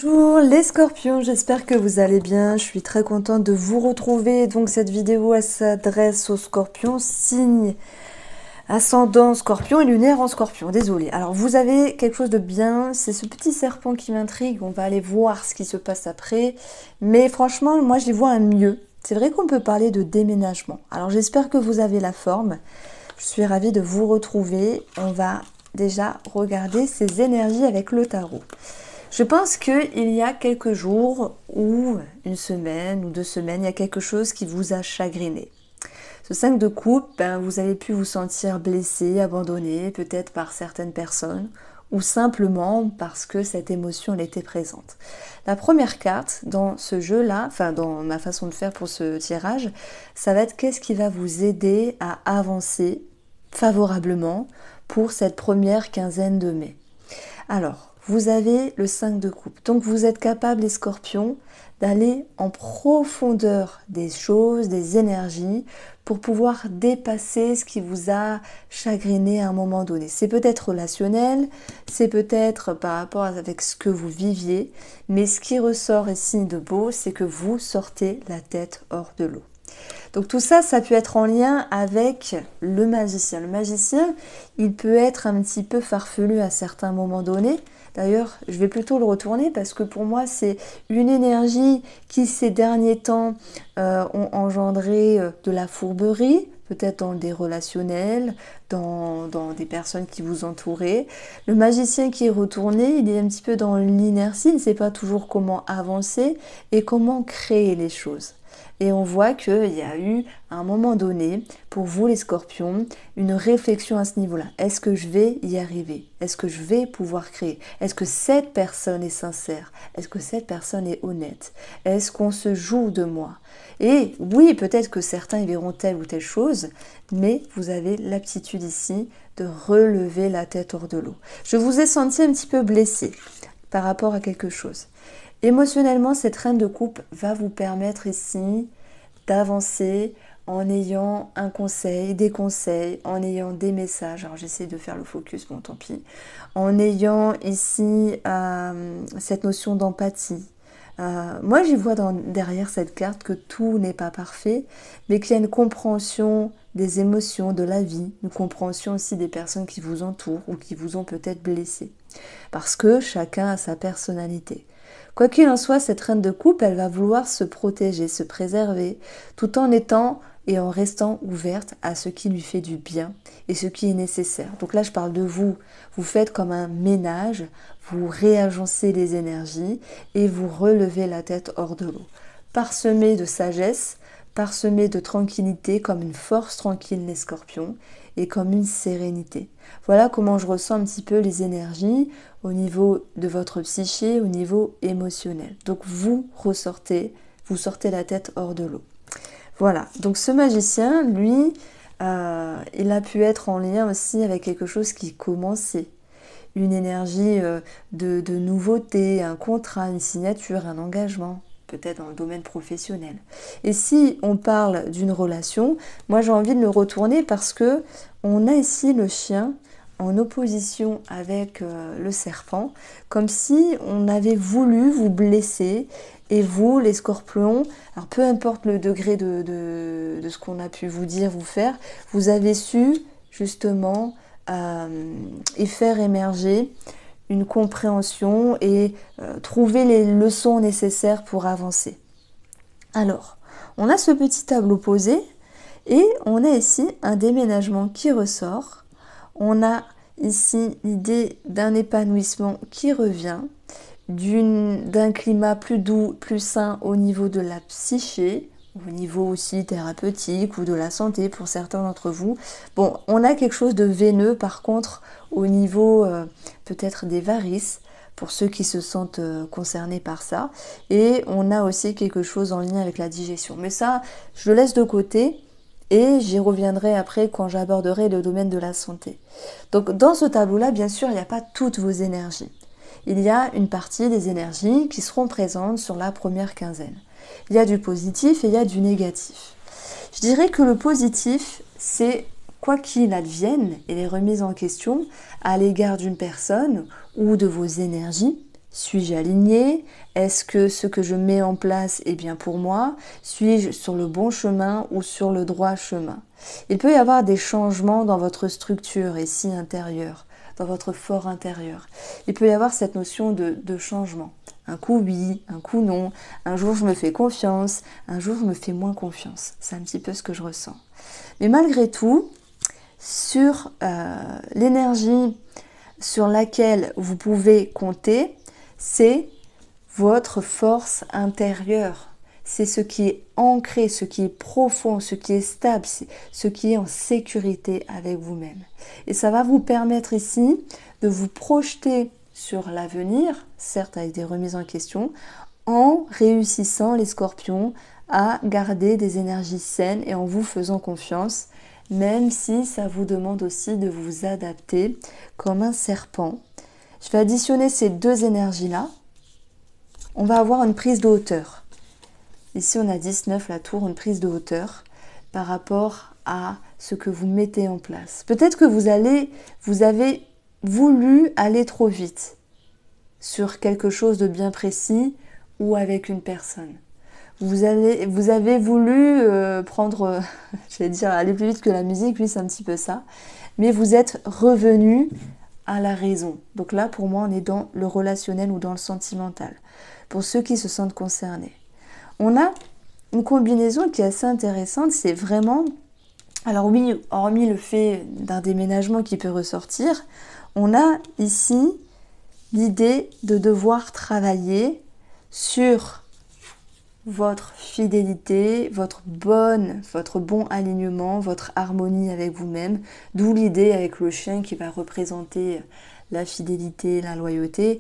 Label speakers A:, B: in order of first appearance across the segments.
A: Bonjour les scorpions, j'espère que vous allez bien. Je suis très contente de vous retrouver. Donc cette vidéo elle s'adresse aux scorpions, signe ascendant scorpion et lunaire en scorpion. Désolée. Alors vous avez quelque chose de bien, c'est ce petit serpent qui m'intrigue. On va aller voir ce qui se passe après. Mais franchement, moi j'y vois un mieux. C'est vrai qu'on peut parler de déménagement. Alors j'espère que vous avez la forme. Je suis ravie de vous retrouver. On va déjà regarder ces énergies avec le tarot. Je pense qu'il y a quelques jours ou une semaine ou 2 semaines, il y a quelque chose qui vous a chagriné. Ce 5 de coupe, vous avez pu vous sentir blessé, abandonné, peut-être par certaines personnes ou simplement parce que cette émotion elle était présente. La première carte dans ce jeu-là, enfin dans ma façon de faire pour ce tirage, ça va être qu'est-ce qui va vous aider à avancer favorablement pour cette première quinzaine de mai. Alors, vous avez le 5 de coupe. Donc, vous êtes capable, les scorpions, d'aller en profondeur des choses, des énergies, pour pouvoir dépasser ce qui vous a chagriné à un moment donné. C'est peut-être relationnel, c'est peut-être par rapport avec ce que vous viviez, mais ce qui ressort ici de beau, c'est que vous sortez la tête hors de l'eau. Donc tout ça, ça peut être en lien avec le magicien. Le magicien, il peut être un petit peu farfelu à certains moments donnés. D'ailleurs, je vais plutôt le retourner parce que pour moi, c'est une énergie qui, ces derniers temps, ont engendré de la fourberie, peut-être dans des relationnels, dans des personnes qui vous entouraient. Le magicien qui est retourné, il est un petit peu dans l'inertie, il ne sait pas toujours comment avancer et comment créer les choses. Et on voit qu'il y a eu, à un moment donné, pour vous les scorpions, une réflexion à ce niveau-là. Est-ce que je vais y arriver? Est-ce que je vais pouvoir créer? Est-ce que cette personne est sincère? Est-ce que cette personne est honnête? Est-ce qu'on se joue de moi? Et oui, peut-être que certains y verront telle ou telle chose, mais vous avez l'aptitude ici de relever la tête hors de l'eau. Je vous ai senti un petit peu blessé par rapport à quelque chose. Émotionnellement, cette reine de coupe va vous permettre ici d'avancer en ayant un conseil, des conseils, en ayant des messages. Alors j'essaie de faire le focus, bon tant pis. En ayant ici cette notion d'empathie. Moi j'y vois derrière cette carte que tout n'est pas parfait, mais qu'il y a une compréhension des émotions, de la vie, une compréhension aussi des personnes qui vous entourent ou qui vous ont peut-être blessé. Parce que chacun a sa personnalité. Quoi qu'il en soit, cette reine de coupe, elle va vouloir se protéger, se préserver, tout en étant et en restant ouverte à ce qui lui fait du bien et ce qui est nécessaire. Donc là, je parle de vous. Vous faites comme un ménage, vous réagencez les énergies et vous relevez la tête hors de l'eau. Parsemé de sagesse, parsemé de tranquillité, comme une force tranquille les scorpions et comme une sérénité. Voilà comment je ressens un petit peu les énergies au niveau de votre psyché, au niveau émotionnel. Donc vous ressortez, vous sortez la tête hors de l'eau. Voilà, donc ce magicien, lui, il a pu être en lien aussi avec quelque chose qui commençait. Une énergie de nouveauté, un contrat, une signature, un engagement, peut-être dans le domaine professionnel. Et si on parle d'une relation, moi j'ai envie de le retourner parce que on a ici le chien en opposition avec le serpent, comme si on avait voulu vous blesser, et vous, les scorpions, alors peu importe le degré de ce qu'on a pu vous dire, vous faire, vous avez su justement et faire émerger une compréhension et trouver les leçons nécessaires pour avancer. Alors, on a ce petit tableau posé et on a ici un déménagement qui ressort. On a ici l'idée d'un épanouissement qui revient, d'un climat plus doux, plus sain au niveau de la psyché, au niveau aussi thérapeutique ou de la santé pour certains d'entre vous. Bon, on a quelque chose de veineux par contre au niveau peut-être des varices pour ceux qui se sentent concernés par ça. Et on a aussi quelque chose en lien avec la digestion. Mais ça, je le laisse de côté et j'y reviendrai après quand j'aborderai le domaine de la santé. Donc dans ce tableau-là, bien sûr, il n'y a pas toutes vos énergies. Il y a une partie des énergies qui seront présentes sur la première quinzaine. Il y a du positif et il y a du négatif. Je dirais que le positif, c'est quoi qu'il advienne et les remises en question à l'égard d'une personne ou de vos énergies Suis-je aligné? Est-ce que ce que je mets en place est bien pour moi? Suis-je sur le bon chemin ou sur le droit chemin? Il peut y avoir des changements dans votre structure ici intérieure, dans votre fort intérieur. Il peut y avoir cette notion de changement. Un coup oui, un coup non. Un jour je me fais confiance, un jour je me fais moins confiance. C'est un petit peu ce que je ressens. Mais malgré tout, sur l'énergie sur laquelle vous pouvez compter, c'est votre force intérieure. C'est ce qui est ancré, ce qui est profond, ce qui est stable, ce qui est en sécurité avec vous-même. Et ça va vous permettre ici de vous projeter sur l'avenir, certes avec des remises en question, en réussissant les scorpions à garder des énergies saines et en vous faisant confiance, même si ça vous demande aussi de vous adapter comme un serpent. Je vais additionner ces deux énergies-là. On va avoir une prise de hauteur. Ici, on a 19, la tour, une prise de hauteur par rapport à ce que vous mettez en place. Peut-être que vous avez voulu aller trop vite sur quelque chose de bien précis ou avec une personne. Vous avez voulu prendre, j'allais dire aller plus vite que la musique, oui c'est un petit peu ça, mais vous êtes revenu à la raison. Donc là pour moi on est dans le relationnel ou dans le sentimental, pour ceux qui se sentent concernés. On a une combinaison qui est assez intéressante, c'est vraiment, alors oui, hormis le fait d'un déménagement qui peut ressortir, on a ici l'idée de devoir travailler sur votre fidélité, votre bon alignement, votre harmonie avec vous-même, d'où l'idée avec le chien qui va représenter la fidélité, la loyauté.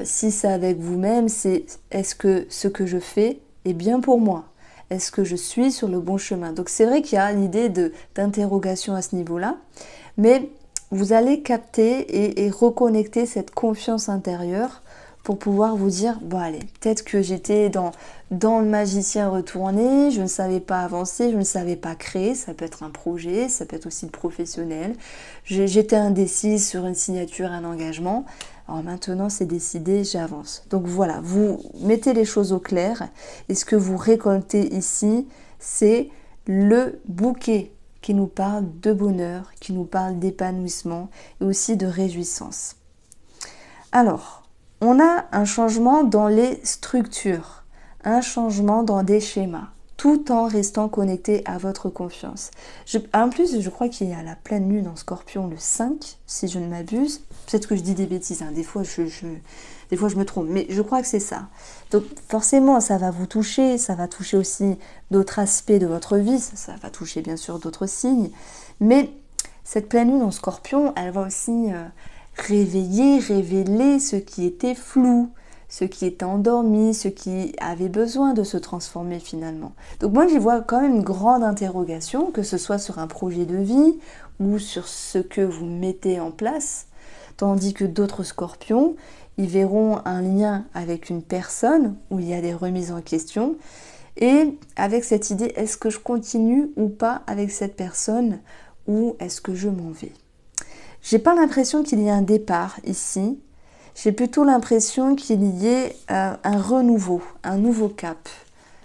A: Si c'est avec vous-même, c'est est-ce que ce que je fais est bien pour moi? Est-ce que je suis sur le bon chemin? Donc c'est vrai qu'il y a l'idée d'interrogation à ce niveau-là, mais vous allez capter et reconnecter cette confiance intérieure pour pouvoir vous dire, bon allez, peut-être que j'étais dans le magicien retourné, je ne savais pas avancer, je ne savais pas créer, ça peut être un projet, ça peut être aussi le professionnel, j'étais indécise sur une signature, un engagement, alors maintenant c'est décidé, j'avance. Donc voilà, vous mettez les choses au clair, et ce que vous récoltez ici, c'est le bouquet qui nous parle de bonheur, qui nous parle d'épanouissement et aussi de réjouissance. Alors, on a un changement dans les structures, un changement dans des schémas, tout en restant connecté à votre confiance. En plus, je crois qu'il y a la pleine lune en Scorpion le 5, si je ne m'abuse. Peut-être que je dis des bêtises, hein. Des fois je me trompe, mais je crois que c'est ça. Donc forcément, ça va vous toucher, ça va toucher aussi d'autres aspects de votre vie, ça va toucher bien sûr d'autres signes, mais cette pleine lune en Scorpion, elle va aussi révéler ce qui était flou, ce qui était endormi, ce qui avait besoin de se transformer finalement. Donc moi j'y vois quand même une grande interrogation, que ce soit sur un projet de vie ou sur ce que vous mettez en place, tandis que d'autres scorpions, ils verront un lien avec une personne où il y a des remises en question, et avec cette idée, est-ce que je continue ou pas avec cette personne, ou est-ce que je m'en vais? J'ai pas l'impression qu'il y ait un départ ici, j'ai plutôt l'impression qu'il y ait un renouveau, un nouveau cap,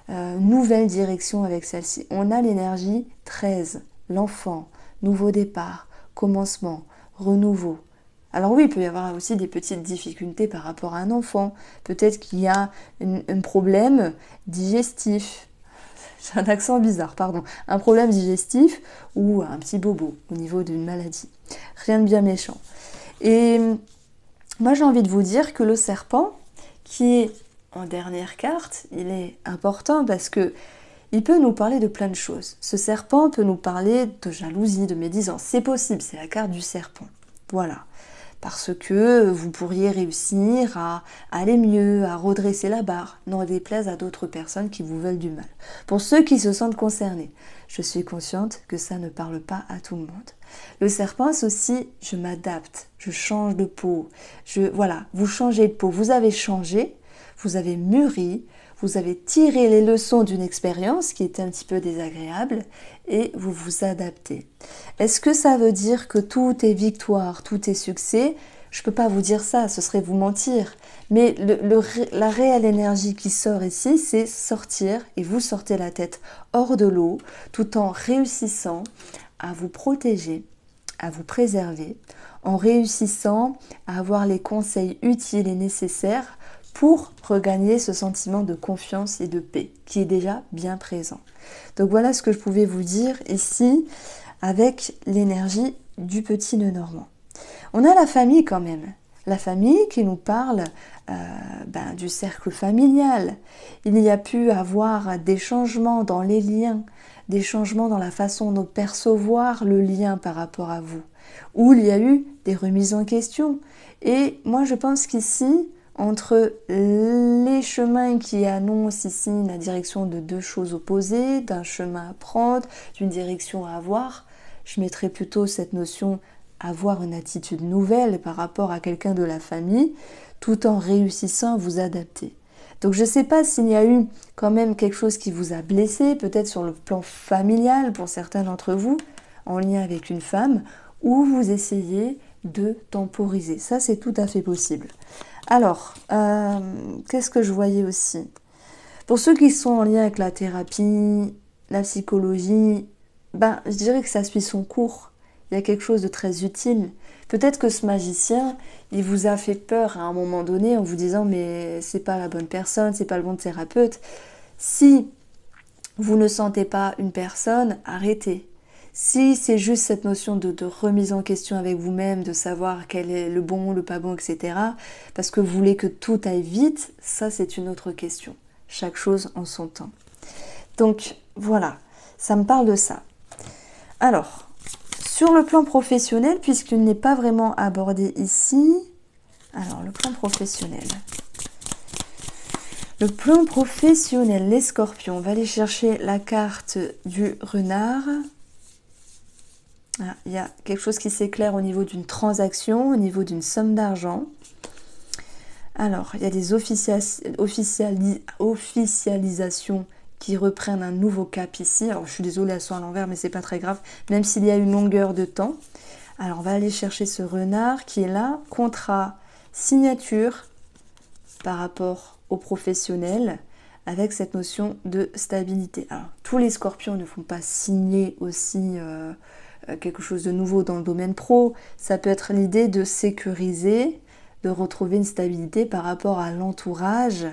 A: nouvelle direction avec celle-ci. On a l'énergie 13, l'enfant, nouveau départ, commencement, renouveau. Alors oui, il peut y avoir aussi des petites difficultés par rapport à un enfant. Peut-être qu'il y a un problème digestif. J'ai un accent bizarre, pardon. Un problème digestif ou un petit bobo au niveau d'une maladie. Rien de bien méchant. Et moi, j'ai envie de vous dire que le serpent, qui est en dernière carte, il est important parce que il peut nous parler de plein de choses. Ce serpent peut nous parler de jalousie, de médisance. C'est possible, c'est la carte du serpent. Voilà. Parce que vous pourriez réussir à aller mieux, à redresser la barre, n'en déplaise à d'autres personnes qui vous veulent du mal. Pour ceux qui se sentent concernés, je suis consciente que ça ne parle pas à tout le monde. Le serpent, c'est aussi, je m'adapte, je change de peau. Voilà, vous changez de peau, vous avez changé, vous avez mûri, vous avez tiré les leçons d'une expérience qui était un petit peu désagréable et vous vous adaptez. Est-ce que ça veut dire que tout est victoire, tout est succès? Je ne peux pas vous dire ça, ce serait vous mentir. Mais la réelle énergie qui sort ici, c'est sortir, et vous sortez la tête hors de l'eau, tout en réussissant à vous protéger, à vous préserver, en réussissant à avoir les conseils utiles et nécessaires pour regagner ce sentiment de confiance et de paix qui est déjà bien présent. Donc voilà ce que je pouvais vous dire ici avec l'énergie du petit nœud normand. On a la famille quand même. La famille qui nous parle du cercle familial. Il y a pu avoir des changements dans les liens, des changements dans la façon de percevoir le lien par rapport à vous, où il y a eu des remises en question. Et moi je pense qu'ici, entre les chemins qui annoncent ici la direction de deux choses opposées, d'un chemin à prendre, d'une direction à avoir, je mettrais plutôt cette notion avoir une attitude nouvelle par rapport à quelqu'un de la famille, tout en réussissant à vous adapter. Donc je ne sais pas s'il y a eu quand même quelque chose qui vous a blessé, peut-être sur le plan familial pour certains d'entre vous, en lien avec une femme, ou vous essayez de temporiser. Ça, c'est tout à fait possible. Alors, qu'est-ce que je voyais aussi? Pour ceux qui sont en lien avec la thérapie, la psychologie, je dirais que ça suit son cours. Il y a quelque chose de très utile. Peut-être que ce magicien, il vous a fait peur à un moment donné en vous disant mais c'est pas la bonne personne, c'est pas le bon thérapeute. Si vous ne sentez pas une personne, arrêtez. Si c'est juste cette notion de remise en question avec vous-même, de savoir quel est le bon, le pas bon, etc., parce que vous voulez que tout aille vite, ça c'est une autre question. Chaque chose en son temps. Donc voilà, ça me parle de ça. Alors, sur le plan professionnel, puisqu'il n'est pas vraiment abordé ici, alors le plan professionnel. Le plan professionnel, les scorpions, on va aller chercher la carte du renard. Ah, il y a quelque chose qui s'éclaire au niveau d'une transaction, au niveau d'une somme d'argent. Alors, il y a des officialisations qui reprennent un nouveau cap ici. Alors, je suis désolée, elles sont à l'envers, mais c'est pas très grave, même s'il y a une longueur de temps. Alors, on va aller chercher ce renard qui est là, contrat, signature par rapport au professionnel, avec cette notion de stabilité. Alors, tous les scorpions ne font pas signer aussi quelque chose de nouveau dans le domaine pro. Ça peut être l'idée de sécuriser, de retrouver une stabilité par rapport à l'entourage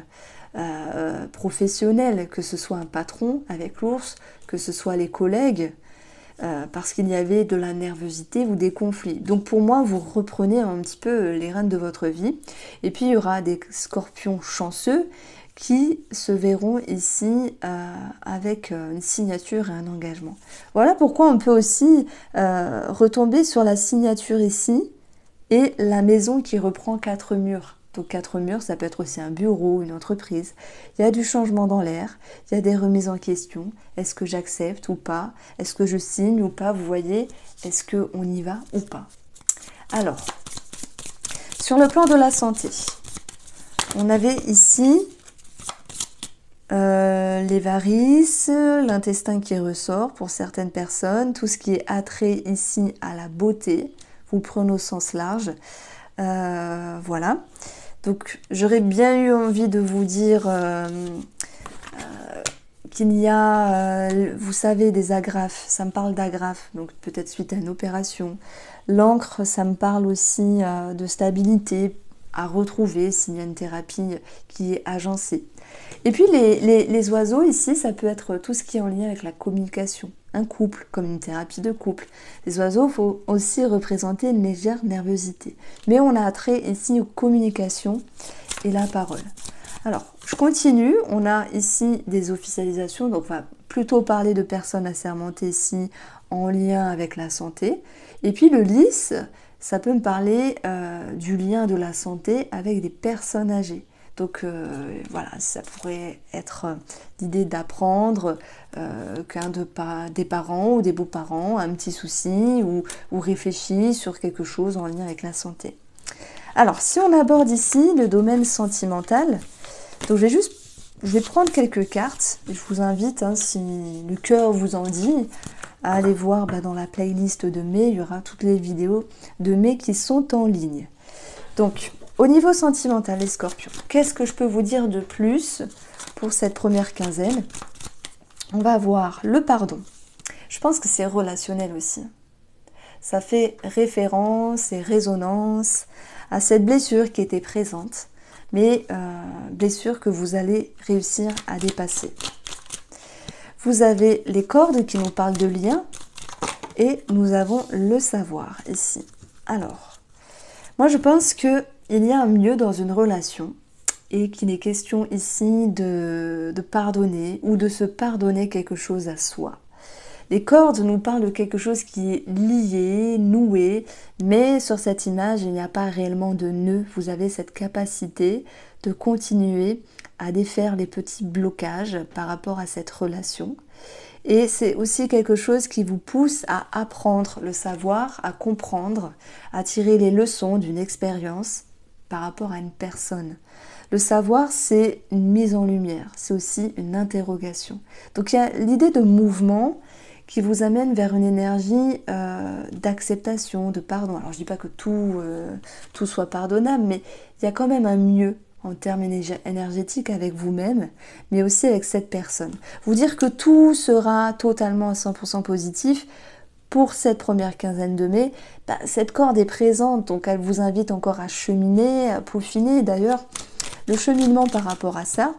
A: professionnel, que ce soit un patron avec l'ours, que ce soit les collègues, parce qu'il y avait de la nervosité ou des conflits. Donc pour moi, vous reprenez un petit peu les rênes de votre vie. Et puis il y aura des scorpions chanceux qui se verront ici avec une signature et un engagement. Voilà pourquoi on peut aussi retomber sur la signature ici et la maison qui reprend 4 murs. Donc 4 murs, ça peut être aussi un bureau, une entreprise. Il y a du changement dans l'air, il y a des remises en question. Est-ce que j'accepte ou pas? Est-ce que je signe ou pas? Vous voyez, est-ce qu'on y va ou pas? Alors, sur le plan de la santé, on avait ici les varices, l'intestin qui ressort pour certaines personnes, tout ce qui est attrait ici à la beauté, vous prenez au sens large. Voilà. Donc j'aurais bien eu envie de vous dire qu'il y a, vous savez, des agrafes, ça me parle d'agrafes, donc peut-être suite à une opération. L'encre, ça me parle aussi de stabilité à retrouver s'il y a une thérapie qui est agencée. Et puis les oiseaux ici, ça peut être tout ce qui est en lien avec la communication. Un couple, comme une thérapie de couple. Les oiseaux, il faut aussi représenter une légère nervosité. Mais on a attrait ici aux communications et la parole. Alors, je continue. On a ici des officialisations. Donc, on va plutôt parler de personnes assermentées ici en lien avec la santé. Et puis, le lys, ça peut me parler du lien de la santé avec des personnes âgées. Donc voilà, ça pourrait être l'idée d'apprendre qu'un des parents ou des beaux-parents a un petit souci ou réfléchit sur quelque chose en lien avec la santé. Alors, si on aborde ici le domaine sentimental, donc je vais prendre quelques cartes. Je vous invite, si le cœur vous en dit, à aller voir dans la playlist de mai. Il y aura toutes les vidéos de mai qui sont en ligne. Donc, au niveau sentimental, les scorpions, qu'est-ce que je peux vous dire de plus pour cette première quinzaine? On va voir le pardon. Je pense que c'est relationnel aussi. Ça fait référence et résonance à cette blessure qui était présente, mais blessure que vous allez réussir à dépasser. Vous avez les cordes qui nous parlent de lien et nous avons le savoir ici. Alors, moi je pense qu'il y a un mieux dans une relation et qu'il est question ici de pardonner ou de se pardonner quelque chose à soi. Les cordes nous parlent de quelque chose qui est lié, noué, mais sur cette image, il n'y a pas réellement de nœud. Vous avez cette capacité de continuer à défaire les petits blocages par rapport à cette relation. Et c'est aussi quelque chose qui vous pousse à apprendre le savoir, à comprendre, à tirer les leçons d'une expérience par rapport à une personne. Le savoir, c'est une mise en lumière, c'est aussi une interrogation. Donc il y a l'idée de mouvement qui vous amène vers une énergie d'acceptation, de pardon. Alors je ne dis pas que tout soit pardonnable, mais il y a quand même un mieux en termes énergétiques avec vous-même, mais aussi avec cette personne. Vous dire que tout sera totalement à 100% positif pour cette première quinzaine de mai, cette corde est présente, donc elle vous invite encore à cheminer, à peaufiner. D'ailleurs, le cheminement par rapport à ça,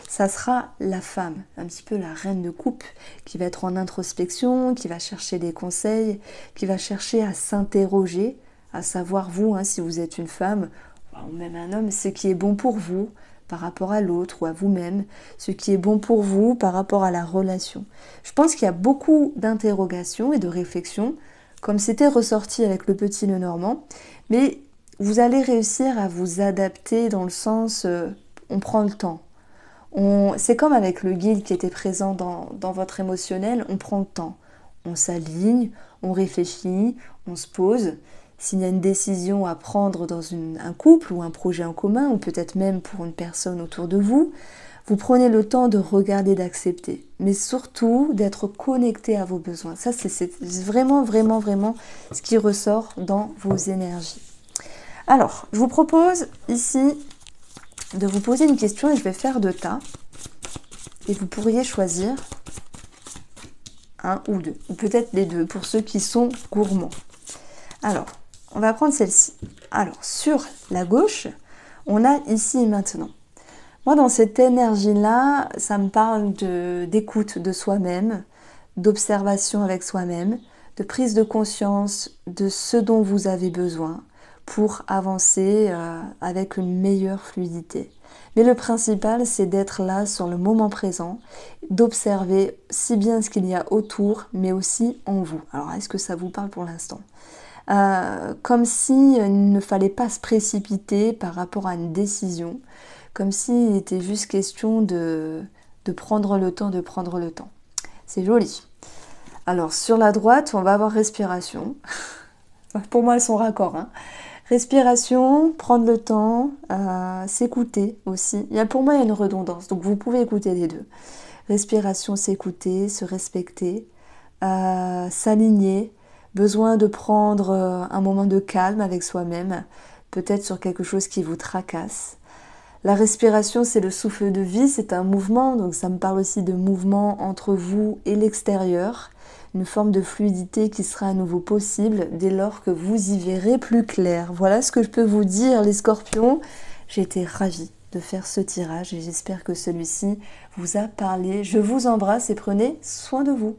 A: ça sera la femme, un petit peu la reine de coupe, qui va être en introspection, qui va chercher des conseils, qui va chercher à s'interroger, à savoir vous, si vous êtes une femme, ou même un homme, ce qui est bon pour vous par rapport à l'autre ou à vous-même, ce qui est bon pour vous par rapport à la relation. Je pense qu'il y a beaucoup d'interrogations et de réflexions, comme c'était ressorti avec le petit Lenormand, mais vous allez réussir à vous adapter dans le sens, on prend le temps. C'est comme avec le guide qui était présent dans votre émotionnel, on prend le temps. On s'aligne, on réfléchit, on se pose. S'il y a une décision à prendre dans un couple ou un projet en commun, ou peut-être même pour une personne autour de vous, vous prenez le temps de regarder, d'accepter, mais surtout d'être connecté à vos besoins. Ça, c'est vraiment, vraiment, vraiment ce qui ressort dans vos énergies. Alors, je vous propose ici de vous poser une question et je vais faire 2 tas. Et vous pourriez choisir un ou 2, ou peut-être les 2 pour ceux qui sont gourmands. Alors, on va prendre celle-ci. Alors, sur la gauche, on a ici et maintenant. Moi, dans cette énergie-là, ça me parle d'écoute de soi-même, d'observation avec soi-même, de prise de conscience de ce dont vous avez besoin pour avancer avec une meilleure fluidité. Mais le principal, c'est d'être là sur le moment présent, d'observer si bien ce qu'il y a autour, mais aussi en vous. Alors, est-ce que ça vous parle pour l'instant ? Comme s'il ne fallait pas se précipiter par rapport à une décision, comme s'il était juste question de prendre le temps, C'est joli. Alors, sur la droite, on va avoir respiration. Pour moi, elles sont raccords. Respiration, prendre le temps, s'écouter aussi. Pour moi, il y a une redondance, donc vous pouvez écouter les 2. Respiration, s'écouter, se respecter, s'aligner, besoin de prendre un moment de calme avec soi-même, peut-être sur quelque chose qui vous tracasse. La respiration, c'est le souffle de vie, c'est un mouvement, donc ça me parle aussi de mouvement entre vous et l'extérieur, une forme de fluidité qui sera à nouveau possible dès lors que vous y verrez plus clair. Voilà ce que je peux vous dire, les scorpions. J'ai été ravie de faire ce tirage et j'espère que celui-ci vous a parlé. Je vous embrasse et prenez soin de vous.